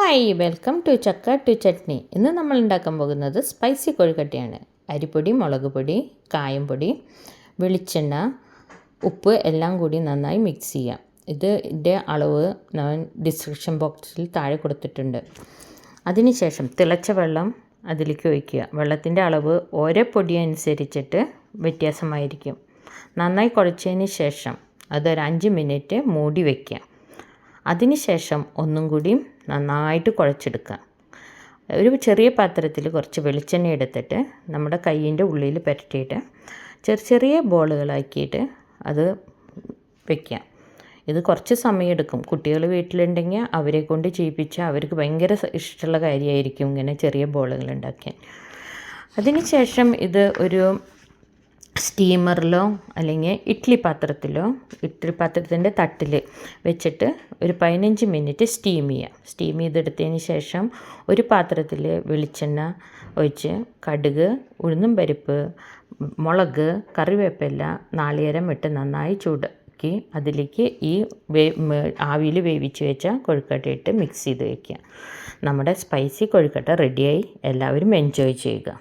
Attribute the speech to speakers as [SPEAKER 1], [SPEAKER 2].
[SPEAKER 1] Hi welcome to ചക്ക to chutney. ഇന്ന് നമ്മൾ ഉണ്ടാക്കാൻ പോകുന്നത് സ്പൈസി കൊഴുക്കട്ടയാണ്. അരിപ്പൊടി, മുളക് പൊടി, കായം പൊടി, വെളിച്ചെണ്ണ, ഉപ്പ് എല്ലാം കൂടി നന്നായി മിക്സ് ചെയ്യാം. ഇതിൻ്റെ അളവ് ഞാൻ ഡിസ്ക്രിപ്ഷൻ ബോക്സിൽ താഴെ കൊടുത്തിട്ടുണ്ട്. അതിനുശേഷം തിളച്ച വെള്ളം അതിലേക്ക് ഒഴിക്കുക. വെള്ളത്തിൻ്റെ അളവ് ഓരോ പൊടി അനുസരിച്ചിട്ട് വ്യത്യാസമായിരിക്കും. നന്നായി കുഴച്ചതിന് ശേഷം അതൊരു 5 മിനിറ്റ് മൂടി വയ്ക്കുക. അതിനുശേഷം ഒന്നും കൂടി നന്നായിട്ട് കുഴച്ചെടുക്കുക. ഒരു ചെറിയ പാത്രത്തിൽ കുറച്ച് വെളിച്ചെണ്ണ എടുത്തിട്ട് നമ്മുടെ കയ്യിൻ്റെ ഉള്ളിൽ പുരട്ടിയിട്ട് ചെറിയ ബോളുകളാക്കിയിട്ട് അത് വയ്ക്കുക. ഇത് കുറച്ച് സമയമെടുക്കും. കുട്ടികൾ വീട്ടിലുണ്ടെങ്കിൽ അവരെ കൊണ്ട് ചെയ്യിപ്പിച്ചാൽ അവർക്ക് ഭയങ്കര ഇഷ്ടമുള്ള കാര്യമായിരിക്കും ഇങ്ങനെ ചെറിയ ബോളുകൾ ഉണ്ടാക്കാൻ. അതിനുശേഷം ഇത് ഒരു സ്റ്റീമറിലോ അല്ലെങ്കിൽ ഇഡ്ഡലി പാത്രത്തിൻ്റെ തട്ടിൽ വെച്ചിട്ട് ഒരു 15 മിനിറ്റ് സ്റ്റീം ചെയ്യുക. സ്റ്റീം ചെയ്തെടുത്തതിന് ശേഷം ഒരു പാത്രത്തിൽ വെളിച്ചെണ്ണ ഒഴിച്ച് കടുക്, ഉഴുന്നും പരിപ്പ്, മുളക്, കറിവേപ്പില, നാളികേരം ഇട്ട് നന്നായി ചൂടാക്കി അതിലേക്ക് ഈ ആവിയിൽ വേവിച്ച് വെച്ച കൊഴുക്കട്ട ഇട്ട് മിക്സ് ചെയ്ത് വയ്ക്കുക. നമ്മുടെ സ്പൈസി കൊഴുക്കട്ട റെഡിയായി. എല്ലാവരും എൻജോയ് ചെയ്യുക.